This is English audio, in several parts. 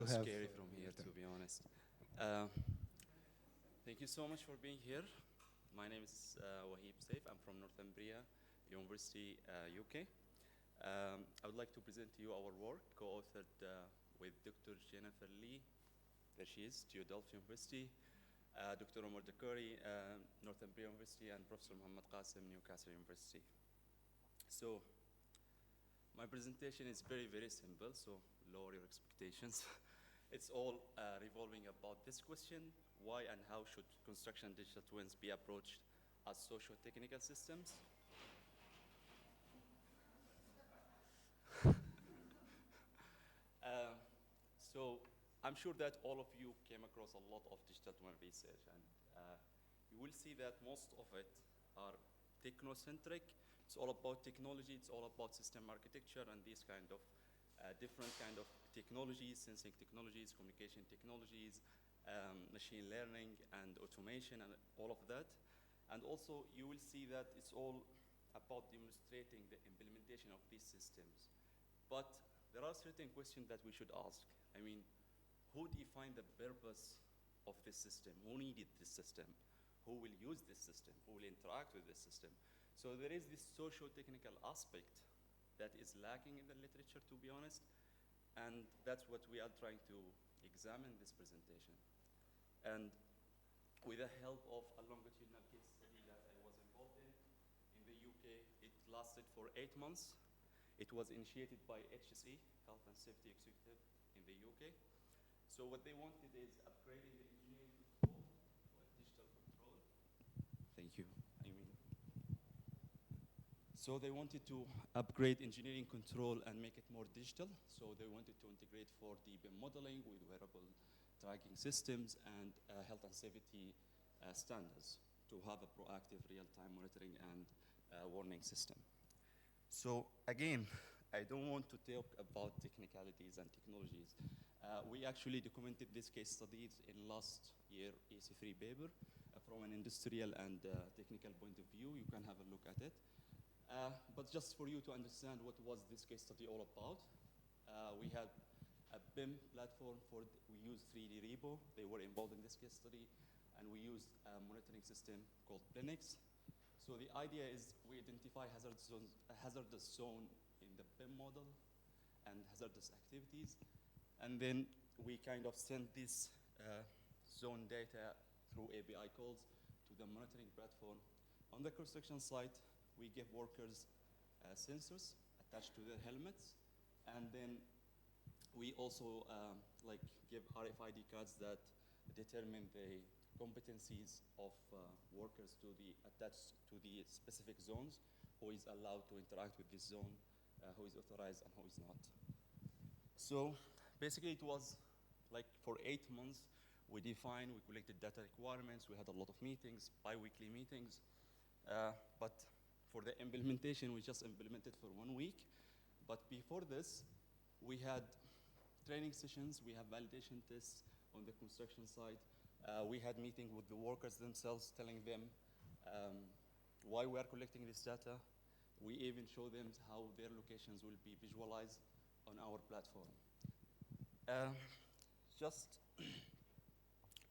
You have Scary from here, to be honest. Uh, Thank you so much for being here. My name is Wahib Saif. I'm from Northumbria University, UK. I would like to present to you our work, co-authored with Dr. Jennifer Lee, there she is, Theodols University, Dr. Omar Dakari, Northumbria University, and Professor Muhammad Qasim, Newcastle University. So, my presentation is very, very simple, so lower your expectations. It's all revolving about this question: why and how should construction digital twins be approached as socio-technical systems? Uh, so I'm sure that all of you came across a lot of digital twin research, and you will see that most of it are technocentric. It's all about technology. It's all about system architecture and these kind of different kind of technologies, sensing technologies, communication technologies, machine learning and automation and all of that. And also you will see that it's all about demonstrating the implementation of these systems. But there are certain questions that we should ask. I mean, who defined the purpose of this system? Who needed this system? Who will use this system? Who will interact with this system? So there is this socio-technical aspect that is lacking in the literature, to be honest, and that's what we are trying to examine in this presentation. And with the help of a longitudinal case study that I was involved in the UK, it lasted for 8 months. It was initiated by HSE, Health and Safety Executive in the UK. So what they wanted is upgrading the engineering control or digital control. Thank you. I mean, so they wanted to upgrade engineering control and make it more digital. So they wanted to integrate 4D BIM modeling with wearable tracking systems and health and safety standards to have a proactive real-time monitoring and warning system. So again, I don't want to talk about technicalities and technologies. We actually documented this case studies in last year EC3 paper from an industrial and technical point of view. You can have a look at it. But just for you to understand what was this case study all about, we had a BIM platform we used 3D Repo. They were involved in this case study. And we used a monitoring system called Plinix. So the idea is we identify a hazardous zone in the BIM model and hazardous activities. And then we kind of send this zone data through API calls to the monitoring platform. On the construction site, we give workers sensors attached to their helmets. And then we also give RFID cards that determine the competencies of workers to the attached to the specific zones, who is allowed to interact with this zone, who is authorized and who is not. So basically it was like for 8 months, we collected data requirements, we had a lot of meetings, bi-weekly meetings, but for the implementation, we just implemented for 1 week. But before this, we had training sessions, we have validation tests on the construction site. We had meetings with the workers themselves, telling them why we are collecting this data. We even show them how their locations will be visualized on our platform. Just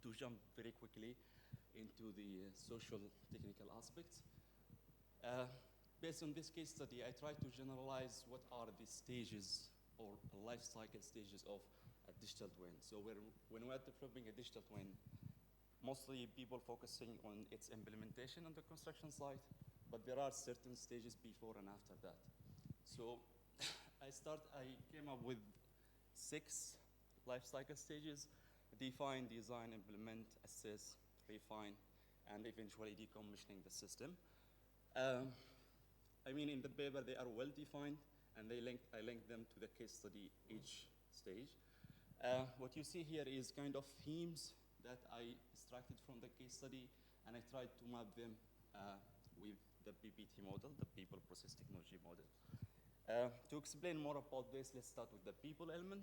to jump very quickly into the social technical aspects. Based on this case study, I tried to generalize what are the stages or life cycle stages of a digital twin. So when we're developing a digital twin, mostly people focusing on its implementation on the construction site, but there are certain stages before and after that. So I came up with 6 life cycle stages: define, design, implement, assess, refine, and eventually decommissioning the system. I mean, in the paper, they are well defined, and I linked them to the case study each stage. What you see here is kind of themes that I extracted from the case study, and I tried to map them with the PPT model, the People Process Technology model. To explain more about this, let's start with the people element.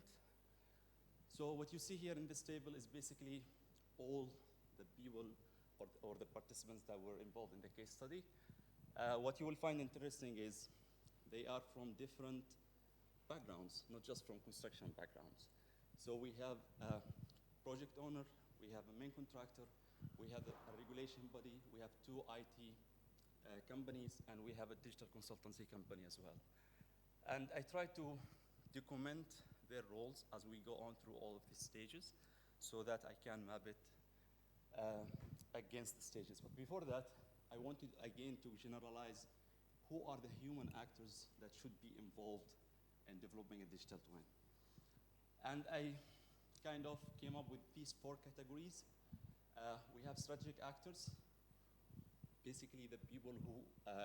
So what you see here in this table is basically all the people or the participants that were involved in the case study. What you will find interesting is they are from different backgrounds, not just from construction backgrounds. So we have a project owner, we have a main contractor, we have a regulation body, we have two IT companies, and we have a digital consultancy company as well. And I try to document their roles as we go on through all of these stages so that I can map it against the stages. But before that, I wanted again to generalize who are the human actors that should be involved in developing a digital twin. And I kind of came up with these 4 categories. We have strategic actors, basically the people who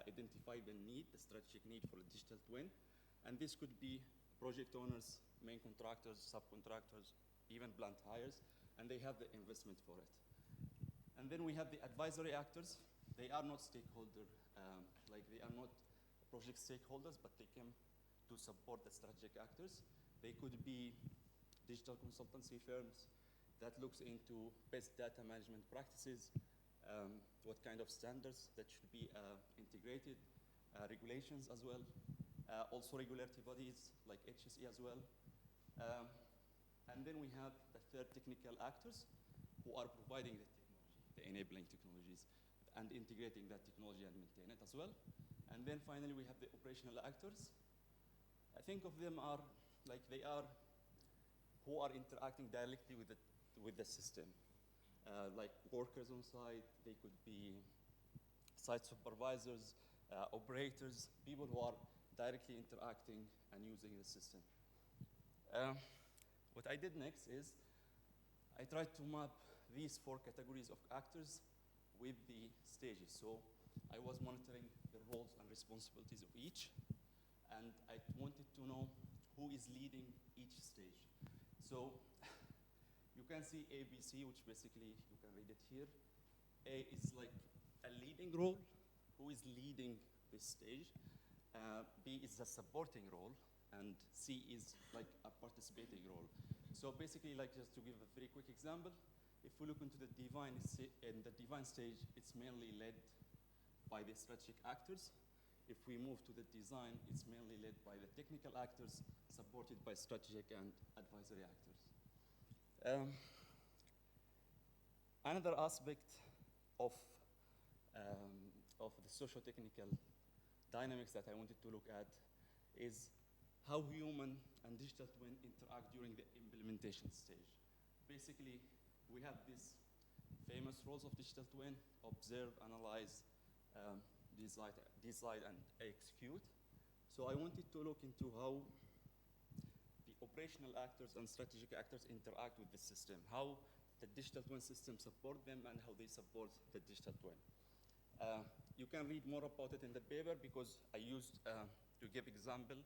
identify the need, the strategic need for a digital twin. And this could be project owners, main contractors, subcontractors, even plant hires, and they have the investment for it. And then we have the advisory actors. They are not stakeholder, like they are not project stakeholders, but they come to support the strategic actors. They could be digital consultancy firms that looks into best data management practices, what kind of standards that should be integrated, regulations as well, also regulatory bodies like HSE as well. And then we have the third technical actors who are providing the technology, the enabling technologies, and integrating that technology and maintain it as well. And then finally, we have the operational actors. I think of them are like they are who are interacting directly with the system, like workers on site. They could be site supervisors, operators, people who are directly interacting and using the system. What I did next is I tried to map these 4 categories of actors with the stages. So I was monitoring the roles and responsibilities of each, and I wanted to know who is leading each stage. So you can see A, B, C, which basically you can read it here. A is like a leading role, who is leading this stage. B is a supporting role, and C is like a participating role. So basically, like just to give a very quick example, if we look into the design stage, it's mainly led by the strategic actors. If we move to the design, it's mainly led by the technical actors, supported by strategic and advisory actors. Another aspect of the socio-technical dynamics that I wanted to look at is how human and digital twin interact during the implementation stage. Basically, we have these famous roles of digital twin: observe, analyze, decide, and execute. So I wanted to look into how the operational actors and strategic actors interact with the system, how the digital twin system support them, and how they support the digital twin. You can read more about it in the paper because I used to give example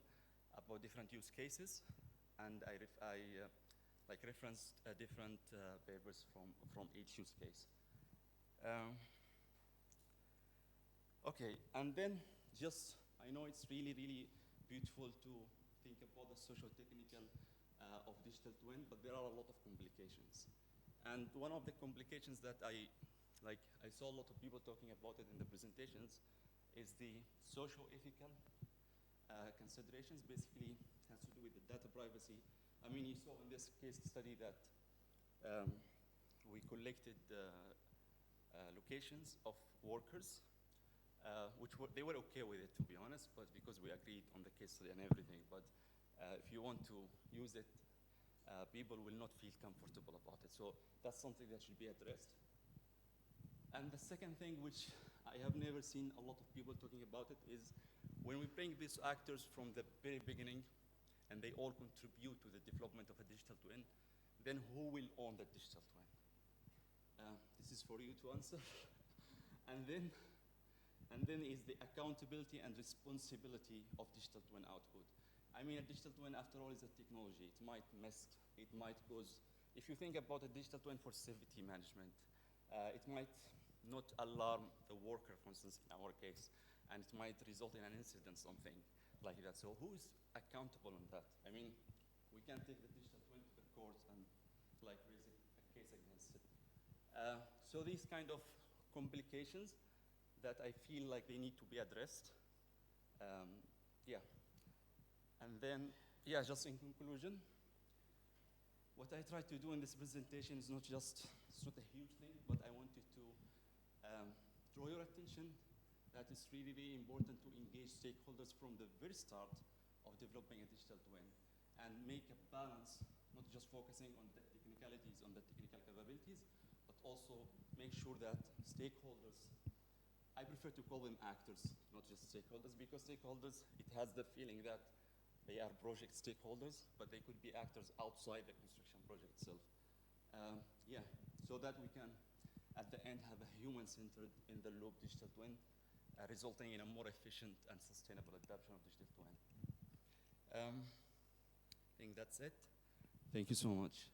about different use cases, and I referenced different papers from each use case. Okay, and then I know it's really, really beautiful to think about the socio-technical of digital twin, but there are a lot of complications. And one of the complications that I saw a lot of people talking about it in the presentations is the socio-ethical considerations. Basically, has to do with the data privacy. I mean, you saw in this case study that we collected locations of workers, they were okay with it, to be honest, but because we agreed on the case study and everything. But if you want to use it, people will not feel comfortable about it. So that's something that should be addressed. And the second thing, which I have never seen a lot of people talking about it, is when we bring these actors from the very beginning and they all contribute to the development of a digital twin, then who will own the digital twin? This is for you to answer. And then is the accountability and responsibility of digital twin output. I mean, a digital twin, after all, is a technology. It might mess, it might cause, if you think about a digital twin for safety management, it might not alarm the worker, for instance, in our case, and it might result in an incident, something like that. So who is accountable on that? I mean, we can take the digital twin to the courts and like raise a case against it. So these kind of complications that I feel like they need to be addressed. Yeah. And then, yeah, just in conclusion, what I try to do in this presentation is it's not a huge thing, but I wanted to draw your attention that it's really, really important to engage stakeholders from the very start of developing a digital twin and make a balance, not just focusing on the technicalities, on the technical capabilities, but also make sure that stakeholders, I prefer to call them actors, not just stakeholders, because stakeholders, it has the feeling that they are project stakeholders, but they could be actors outside the construction project itself. Yeah, so that we can, at the end, have a human-centered in-the-loop digital twin, resulting in a more efficient and sustainable adoption of digital twin. I think that's it. Thank you so much.